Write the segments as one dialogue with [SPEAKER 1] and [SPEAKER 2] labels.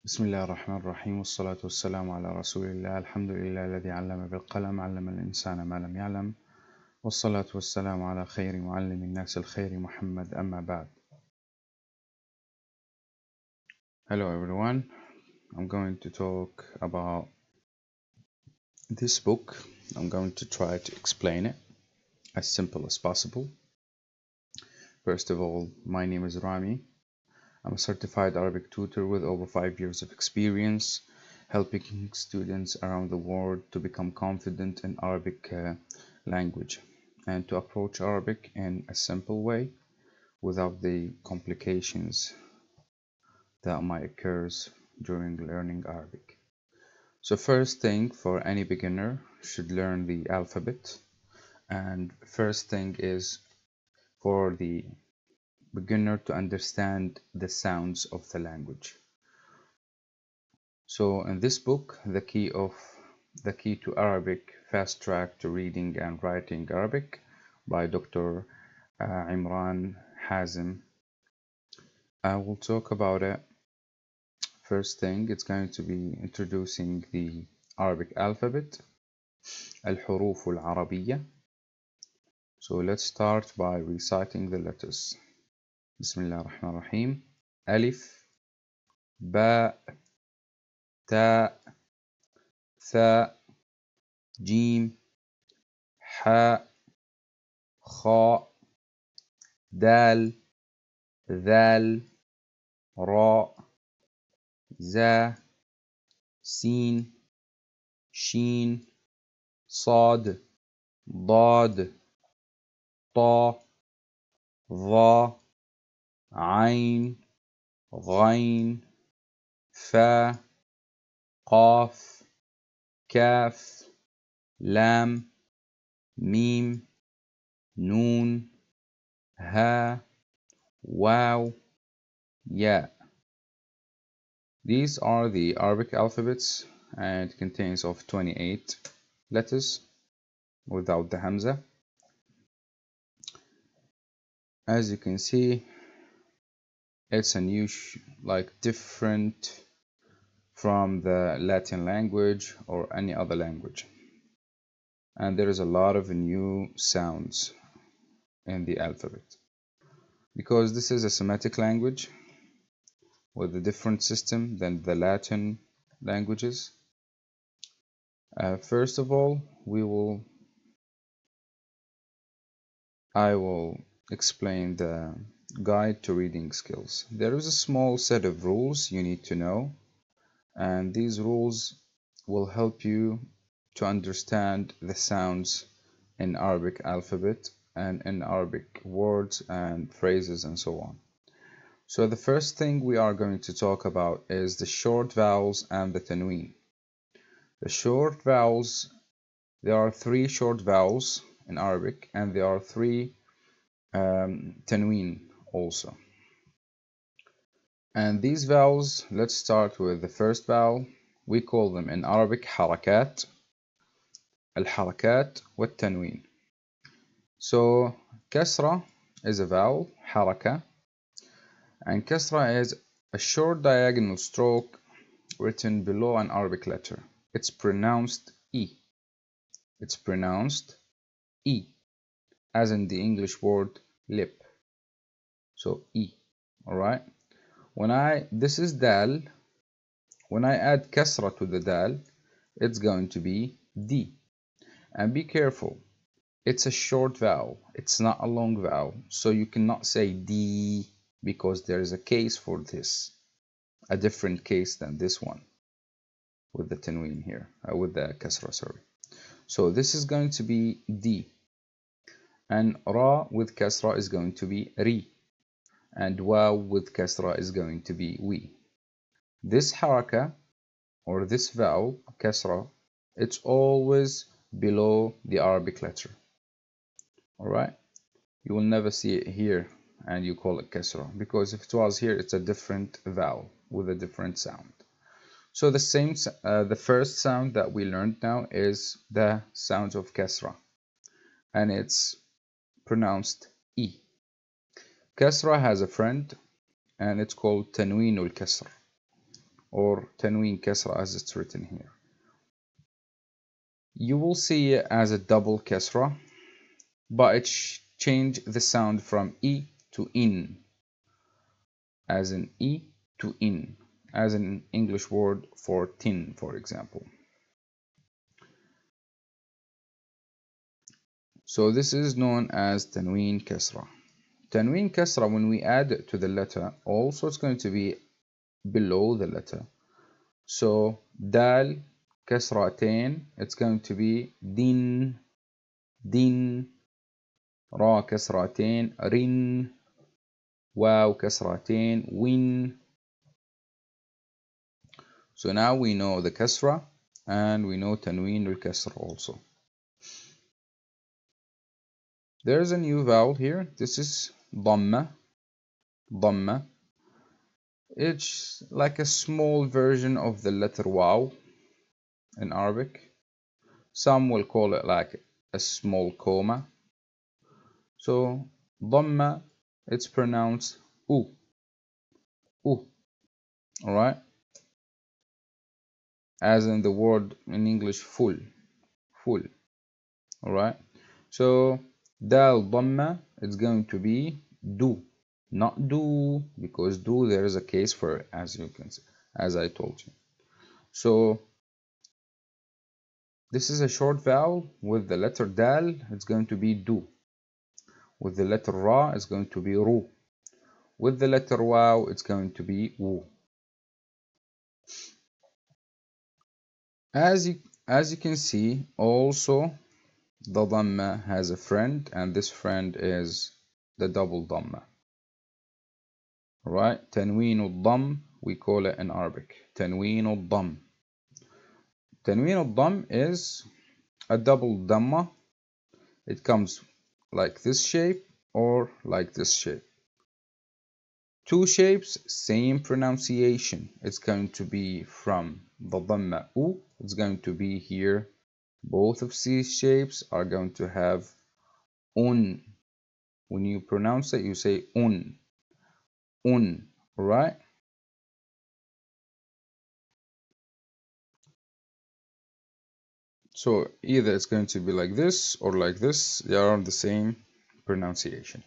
[SPEAKER 1] بسم الله الرحمن الرحيم والصلاة والسلام على رسول الله. الحمد لله الذي علم بالقلم علم الإنسان ما لم يعلم، والصلاة والسلام على خير معلم الناس الخير محمد. أما بعد. Hello everyone, I'm going to talk about this book. I'm going to try to explain it as simple as possible. First of all, my name is Rami. I'm a certified Arabic tutor with over 5 years of experience helping students around the world to become confident in Arabic language and to approach Arabic in a simple way without the complications that might occur during learning Arabic. So first thing for any beginner should learn the alphabet, and first thing is for the beginner to understand the sounds of the language. So in this book, the key to Arabic, Fast Track to Reading and Writing Arabic by Dr. Imran Hamzah. I will talk about it. First thing, it's going to be introducing the Arabic alphabet, الحروف العربية. So let's start by reciting the letters. بسم الله الرحمن الرحيم. ألف باء تاء ثاء جيم حاء خاء دال ذال راء زا سين شين صاد ضاد طا ظا عين غين فا قاف كاف لام ميم نون ها واو ya. These are the Arabic alphabets and it contains of 28 letters without the Hamza. As you can see, it's a new different from the Latin language or any other language, and there is a lot of new sounds in the alphabet because this is a Semitic language with a different system than the Latin languages. First of all, I will explain the guide to reading skills. There is a small set of rules you need to know, and these rules will help you to understand the sounds in Arabic alphabet and in Arabic words and phrases and so on. So the first thing we are going to talk about is the short vowels and the tanween. The short vowels, there are 3 short vowels in Arabic, and there are 3 tanween also. And these vowels, let's start with the first vowel. We call them in Arabic harakat, الحركات والتنوين. So Kasra is a vowel, Haraka, and Kasra is a short diagonal stroke written below an Arabic letter. It's pronounced E. It's pronounced E, as in the English word lip. So E, alright? This is Dal. When I add Kasra to the Dal, it's going to be D. And be careful, it's a short vowel, it's not a long vowel, so you cannot say D because there is a case for this, a different case than this one with the tanween here, with the kasra, sorry. So this is going to be D, and Ra with kasra is going to be Ri, and Waw with kasra is going to be We. This haraka, or this vowel, kasra, it's always below the Arabic letter. Alright, you will never see it here and you call it kasra, because if it was here, it's a different vowel with a different sound. So the first sound that we learned now is the sound of kasra, and it's pronounced E. Kasra has a friend, and it's called tanween al-kasr. or Tanween Kasra as it's written here. You will see it as a double Kasra, but it changed the sound from E to in, as in E to in, as an English word for tin, for example. So this is known as Tanween Kasra. Tanween Kasra, when we add it to the letter, also it's going to be below the letter. So dal kasratain, it's going to be din, din. Ra kasratain, rin. Waw kasratain, win. So now we know the kasra and we know tanween al-kasr also. There's a new vowel here. This is Damma. Damma. It's like a small version of the letter waw in Arabic. Some will call it like a small comma. So Damma, it's pronounced u. U. Alright? As in the word in English full. Full. Alright? So dal Damma, it's going to be do. Not do, because do there is a case for it, as you can see, as I told you. So this is a short vowel. With the letter dal, it's going to be do. With the letter ra, it's going to be ru. With the letter waw, it's going to be wu. As you can see, also the Damma has a friend, and this friend is the double Damma. Right? Tanween al-Damm, we call it in Arabic. Tanween al-Damm. Tanween al-Damm is a double Damma. It comes like this shape or like this shape. Two shapes, same pronunciation. It's going to be from the Damma U. It's going to be here. Both of these shapes are going to have un. When you pronounce it, you say un. Un, right? So either it's going to be like this or like this. They are the same pronunciation.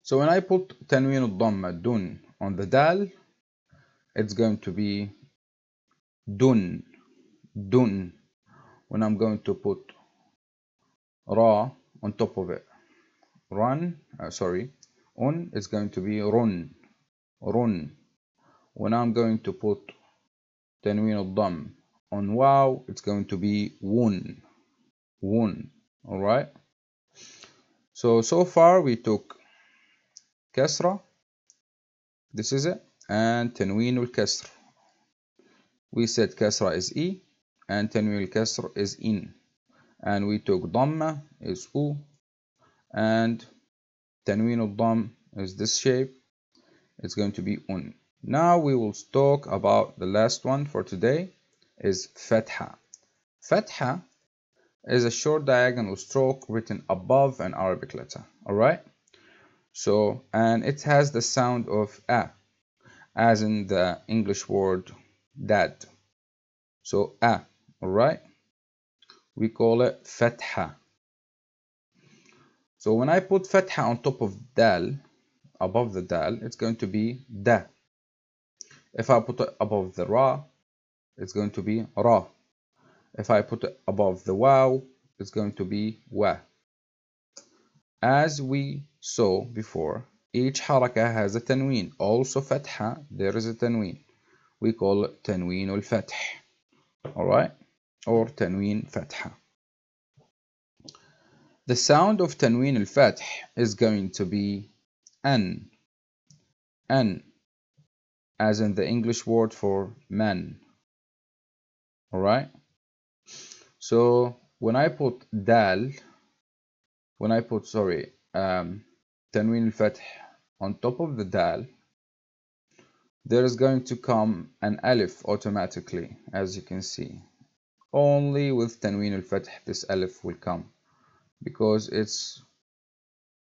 [SPEAKER 1] So when I put Tanween al-Damma dun on the dal, it's going to be dun, dun. When I'm going to put ra on top of it, un, it's going to be run, run. When I'm going to put Tanween al-Damm on waw, it's going to be wun, wun. Alright? So far we took Kasra, this is it, and Tanween al-Kasr. We said Kasra is E, and Tanween al-Kasr is in. And we took Damma is U, and Tanween al-Damm is this shape. It's going to be un. Now we will talk about the last one for today, is Fatha. Fatha is a short diagonal stroke written above an Arabic letter. Alright? So, and it has the sound of a, as in the English word dad. So a, alright? We call it Fatha. So when I put Fatha on top of dal, above the dal, it's going to be da. If I put it above the ra, it's going to be ra. If I put it above the waw, it's going to be wa. As we saw before, each haraka has a tanween. Also fatha, there is a tanween. We call it tanween al-fath. Alright? Or tanween fatha. The sound of tanween al-fath is going to be an. An, as in the English word for man. Alright? So when I put dal, tanween al-fath on top of the dal, there is going to come an alif automatically, as you can see. Only with tanween al-fath this alif will come, because it's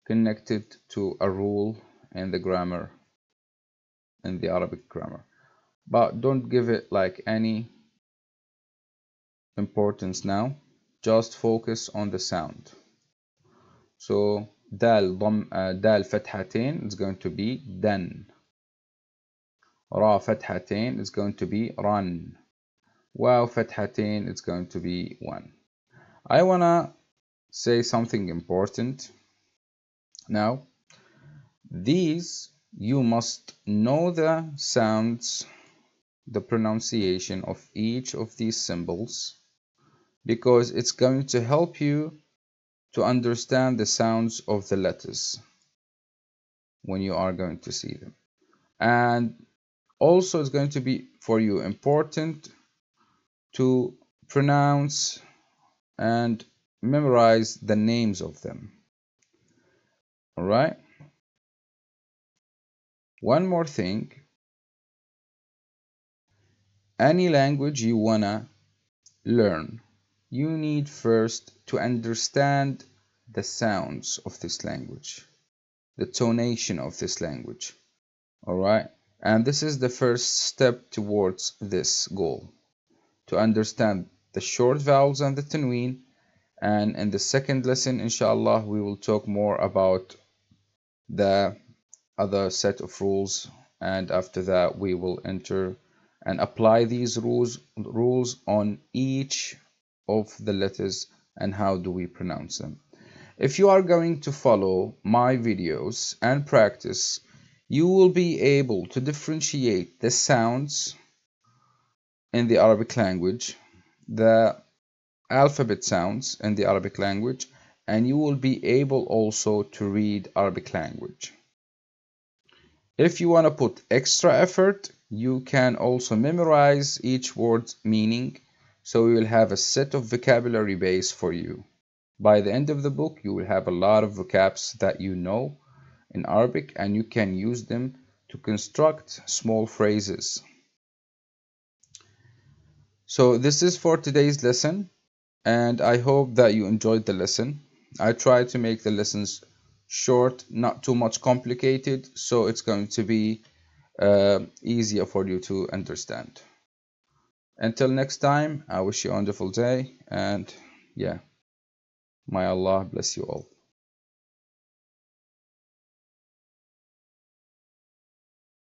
[SPEAKER 1] connected to a rule in the grammar, in the Arabic grammar. but don't give it like any importance now. Just focus on the sound. So dal فتحتين is going to be dan. Ra فتحتين is going to be run. Waw فتحتين is going to be one. I wanna say something important now. These, you must know the sounds, the pronunciation of each of these symbols, because it's going to help you to understand the sounds of the letters when you are going to see them. And also it's going to be for you important to pronounce and memorize the names of them. All right. One more thing. Any language you wanna learn, you need first to understand the sounds of this language, the tonation of this language. All right. And this is the first step towards this goal, to understand the short vowels and the tanween. And in the second lesson, inshallah, we will talk more about the other set of rules, and after that we will enter and apply these rules on each of the letters and how do we pronounce them. If you are going to follow my videos and practice, you will be able to differentiate the sounds in the Arabic language, the alphabet sounds in the Arabic language, and you will be able also to read Arabic language. If you want to put extra effort, you can also memorize each word's meaning, so you will have a set of vocabulary base for you. By the end of the book, you will have a lot of vocabs that you know in Arabic, and you can use them to construct small phrases. So this is for today's lesson, and I hope that you enjoyed the lesson. I try to make the lessons short, not too much complicated, so it's going to be easier for you to understand. Until next time, I wish you a wonderful day, and yeah, may Allah bless you all.